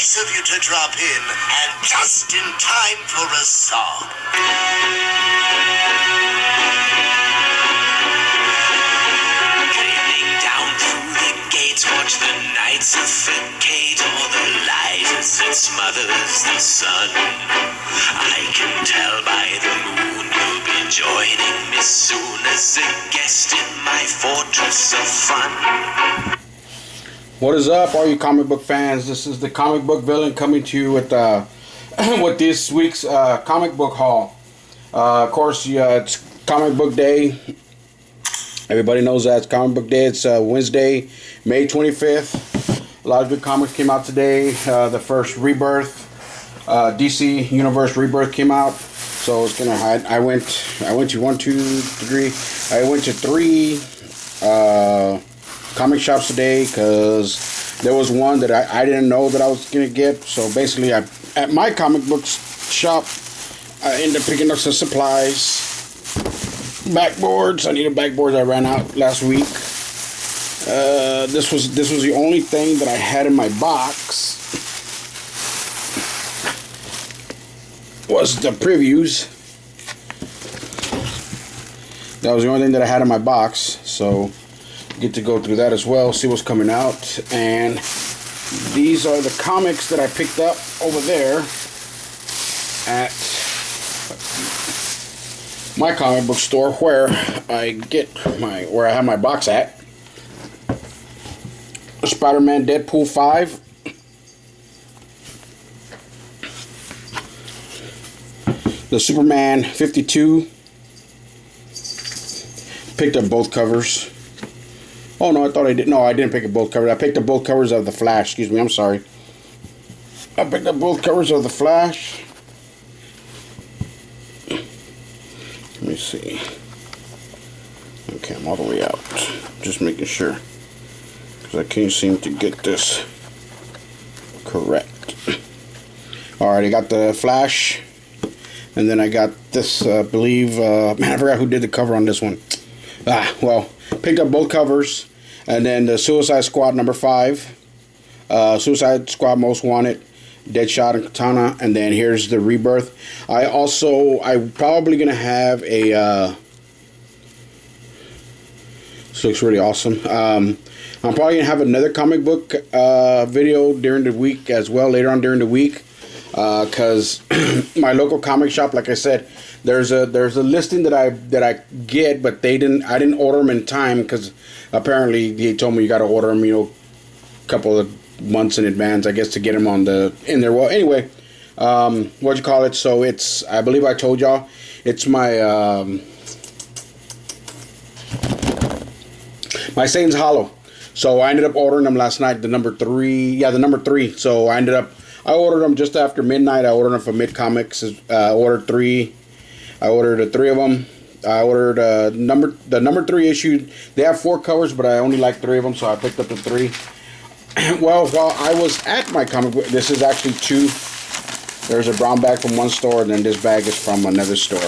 Nice of you to drop in, and just in time for a song. Gleaming down through the gates, watch the night suffocate all the light as it smothers the sun. I can tell by the moon you'll be joining me soon as a guest in my fortress of fun. What is up, all you comic book fans? This is the comic book villain coming to you with with this week's comic book haul. Of course, it's comic book day. Everybody knows that it's comic book day. It's Wednesday, May 25th. A lot of good comics came out today. The first Rebirth, DC Universe Rebirth came out. So it's gonna. I went to 1, 2, 3. I went to 3. Comic shops today because there was one that I didn't know that I was gonna get. So basically, at my comic book shop, I ended up picking up some supplies, backboards. I needed backboards. I ran out last week. This was the only thing that I had in my box. Was the previews. That was the only thing that I had in my box. So get to go through that as well, see what's coming out. And these are the comics that I picked up over there at my comic book store where I have my box at. Spider-Man Deadpool 5. The Superman 52. Picked up both covers. Oh, no, I thought I did. No, I didn't pick up both covers. I picked up both covers of The Flash. Excuse me, I'm sorry. I picked up both covers of The Flash. Let me see. Okay, I'm all the way out. Just making sure. Because I can't seem to get this correct. Alright, I got The Flash. And then I got this, I believe, man, I forgot who did the cover on this one. Well, picked up both covers. And then the Suicide Squad number 5, Suicide Squad Most Wanted, Deadshot and Katana, and then here's the Rebirth. I'm probably gonna have a. This looks really awesome. I'm probably gonna have another comic book video during the week as well, later on during the week, because my local comic shop, like I said, there's a listing that I get, but I didn't order them in time because apparently they told me you got to order them, a couple of months in advance, I guess, to get them in there. Well, anyway, what you call it? So it's, I believe I told y'all, it's my my Satan's Hollow. So I ended up ordering them last night. The number 3. So I ordered them just after midnight. I ordered them from Mid Comics. Ordered 3. I ordered 3 of them. I ordered the number 3 issue. They have 4 covers, but I only like 3 of them, so I picked up the 3. Well, while I was at my comic book, this is actually 2. There's a brown bag from one store, and then this bag is from another store.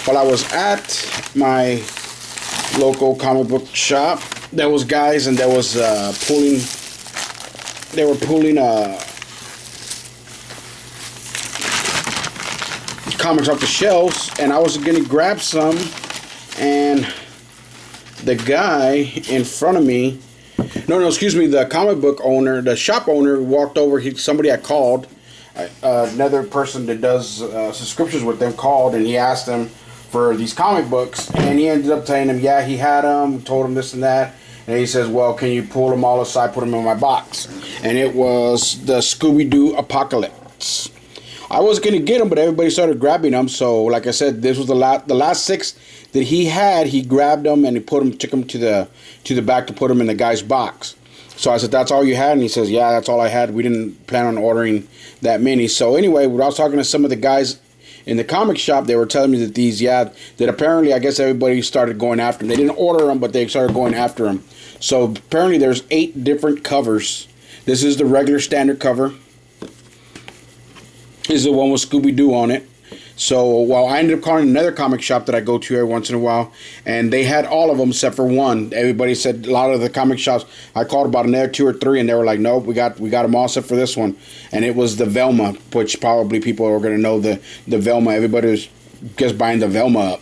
While I was at my local comic book shop, there was guys, and there was pulling. They were pulling comics off the shelves, and I was gonna grab some, and the guy in front of me, the comic book owner, the shop owner, walked over. Somebody had called, another person that does subscriptions with them called, and he asked them for these comic books, and he ended up telling him, yeah, he had them, told him this and that, and he says, well, can you pull them all aside, put them in my box? And it was the Scooby-Do Apocalypse. I was gonna get them, but everybody started grabbing them. So, like I said, this was the last 6 that he had. He grabbed them and he took them to the back to put them in the guy's box. So I said, "That's all you had?" And he says, "Yeah, that's all I had. We didn't plan on ordering that many." So anyway, when I was talking to some of the guys in the comic shop, they were telling me that that apparently, I guess everybody started going after them. They didn't order them, but they started going after them. So apparently, there's 8 different covers. This is the regular standard cover. This is the one with Scooby-Doo on it. So, well, I ended up calling another comic shop that I go to every once in a while, and they had all of them except for one. Everybody said a lot of the comic shops. I called about another 2 or 3, and they were like, "Nope, we got them all except for this one." And it was the Velma, which probably people are gonna know the Velma. Everybody was just buying the Velma up.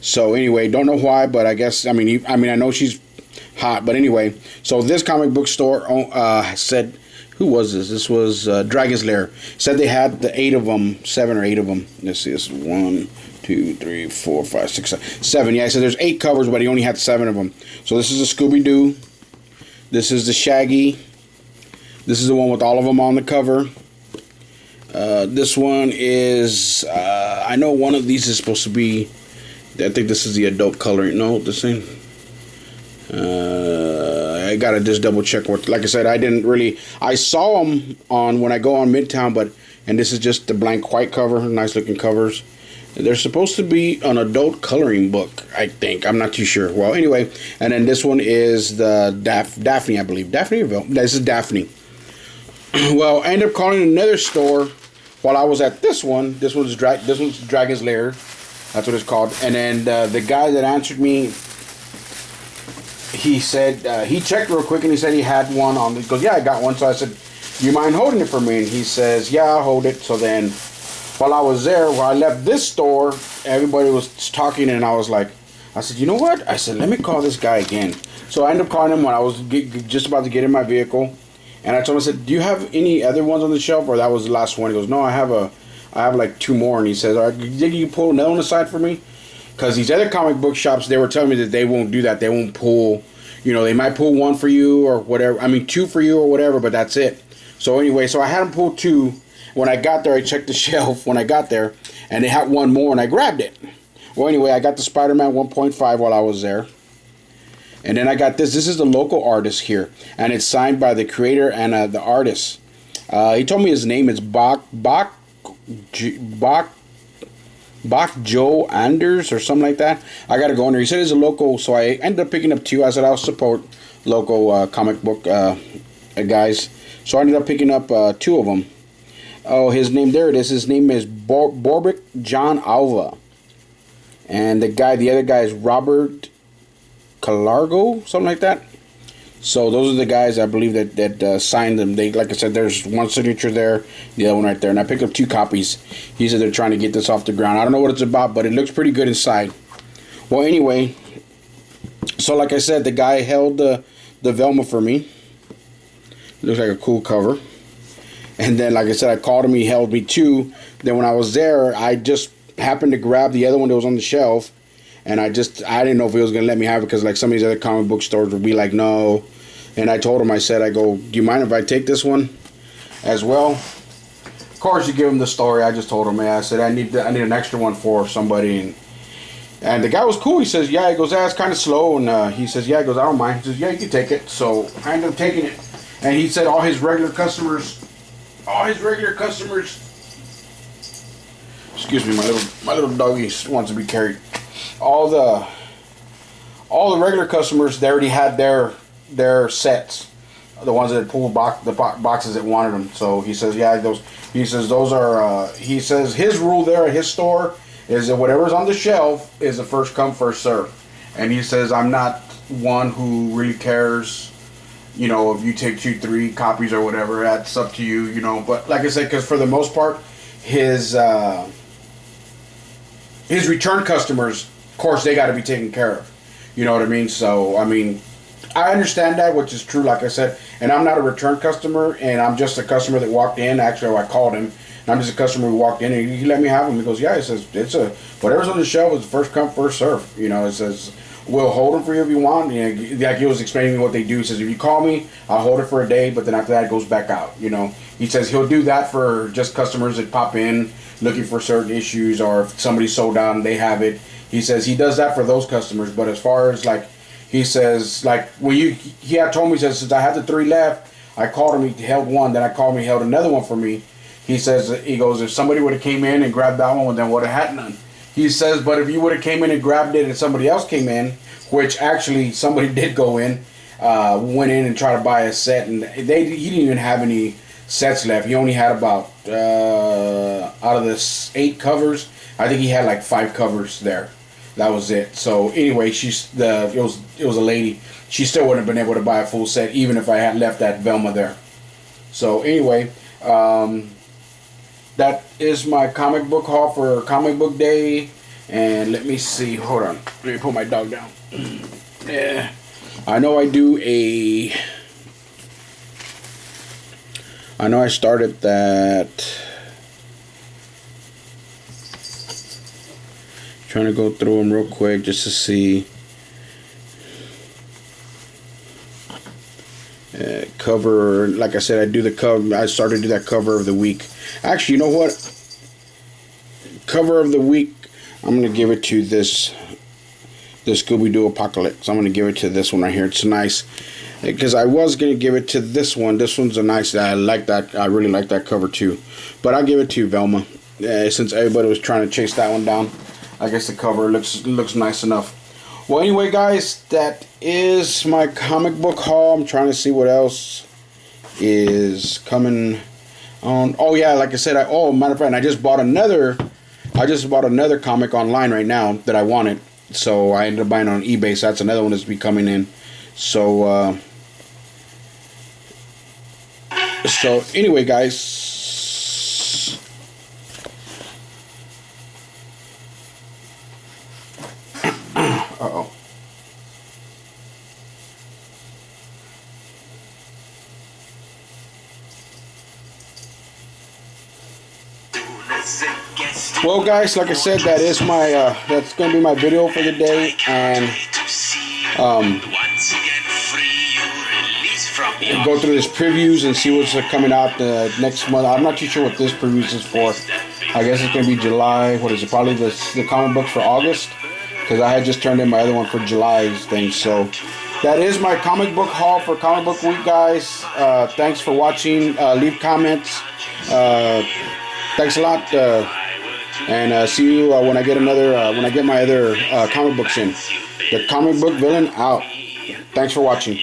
So anyway, don't know why, but I guess I know she's hot, but anyway. So this comic book store said. Who was this? This was Dragon's Lair. Said they had the 8 of them, 7 or 8 of them. Let's see, this is 1, 2, 3, 4, 5, 6, 7. Yeah, I said there's 8 covers, but he only had 7 of them. So this is the Scooby-Doo. This is the Shaggy. This is the one with all of them on the cover. This one is, I know one of these is supposed to be, I think this is the adult coloring. No, this thing. I gotta just double check what. Like I said, I saw them on when I go on Midtown, and this is just the blank white cover, nice looking covers. They're supposed to be an adult coloring book, I think. I'm not too sure. Well, anyway, and then this one is the Daphne, I believe. Daphne or Vel? This is Daphne. Well, I ended up calling another store while I was at this one. This one's Dragon's Lair. That's what it's called. And then the guy that answered me, he said, he checked real quick and he said he had one on. He goes, yeah, I got one. So I said, you mind holding it for me? And he says, yeah, I'll hold it. So then while I was there, while I left this store, everybody was talking and I was like, I said, you know what? I said, let me call this guy again. So I ended up calling him when I was just about to get in my vehicle. And I told him, I said, do you have any other ones on the shelf? Or that was the last one? He goes, no, I have like 2 more. And he says, all right, did you pull another one aside for me? Because these other comic book shops, they were telling me that they won't do that. They won't pull, they might pull 1 for you or whatever. 2 for you or whatever, but that's it. So anyway, so I had them pull 2. When I got there, I checked the shelf when I got there, and they had 1 more, and I grabbed it. Well, anyway, I got the Spider-Man 1.5 while I was there. And then I got this. This is the local artist here, and it's signed by the creator and the artist. He told me his name is Bach Joe Anders or something like that. I gotta go in there. He said he's a local, so I ended up picking up 2. I said I'll support local comic book guys. So I ended up picking up 2 of them. Oh, his name, there it is. His name is Borbick John Alva. And the other guy is Robert Calargo, something like that. So those are the guys I believe that signed them. They, like I said, there's one signature there, the other one right there, and I picked up 2 copies. He said they're trying to get this off the ground. I don't know what it's about, but it looks pretty good inside. Well, anyway, so like I said, the guy held the Velma for me. It looks like a cool cover. And then, like I said, I called him. He held me 2. Then when I was there, I just happened to grab the other one that was on the shelf. And I didn't know if he was going to let me have it because like some of these other comic book stores would be like, no. And I told him, I go, do you mind if I take this one as well? Of course, you give him the story. I just told him, I said, I need an extra one for somebody. And the guy was cool. He says, yeah. He goes, it's kind of slow. And he says, yeah. He goes, I don't mind. He says, yeah, you can take it. So I ended up taking it. And he said all his regular customers, excuse me, my little doggy wants to be carried. All the regular customers, they already had their sets, the ones that pulled the boxes that wanted them. So he says, yeah, those are. He says his rule there at his store is that whatever's on the shelf is a first come first serve. And he says I'm not one who really cares. If you take 2, 3 copies or whatever, that's up to you. But like I said, because for the most part, his return customers, of course, they got to be taken care of. You know what I mean? So, I understand that, which is true, like I said. And I'm not a return customer, and I'm just a customer that walked in. Actually, I called him, and I'm just a customer who walked in, and he let me have them. He goes, yeah, he says, whatever's on the shelf is first come, first serve. It says, we'll hold them for you if you want. Like he was explaining what they do. He says, if you call me, I'll hold it for a day, but then after that, it goes back out. He says he'll do that for just customers that pop in looking for certain issues, or if somebody's sold out and they have it. He says he does that for those customers, but as far as he says, when he had told me, he says, since I have the 3 left, I called him, he held 1, then I called him, he held another one for me. He goes, if somebody would have came in and grabbed that one, then would have had none. He says, but if you would have came in and grabbed it and somebody else came in, which actually somebody did go in, went in and try to buy a set, and he didn't even have any sets left. He only had about out of the 8 covers, I think he had like 5 covers there. That was it. So anyway, it was a lady. She still wouldn't have been able to buy a full set even if I had left that Velma there. So anyway, that is my comic book haul for Comic Book Day. And let me see. Hold on. Let me put my dog down. Yeah. I know I started that. Trying to go through them real quick just to see. Cover, like I said, I do the cover. I started to do that cover of the week. Actually, you know what? Cover of the week, I'm gonna give it to the Scooby-Doo Apocalypse. I'm gonna give it to this one right here. It's nice because I was gonna give it to this one. This one's a nice. I like that. I really like that cover too. But I'll give it to Velma since everybody was trying to chase that one down. I guess the cover looks nice enough. Well, anyway, guys, that is my comic book haul. I'm trying to see what else is coming on. Oh yeah, like I said, matter of fact, I just bought another comic online right now that I wanted. So I ended up buying it on eBay. So that's another one that's be coming in. So anyway, guys. Uh-oh. Well, guys, like I said, that is my that's gonna be my video for the day, and go through this previews and see what's coming out next month. I'm not too sure what this previews is for. I guess it's gonna be July. What is it? Probably the comic books for August, because I had just turned in my other one for July's thing. So that is my comic book haul for Comic Book Week, guys. Thanks for watching. Leave comments. Thanks a lot. And see you when I get my other comic books in. The Comic Book Villain out. Thanks for watching.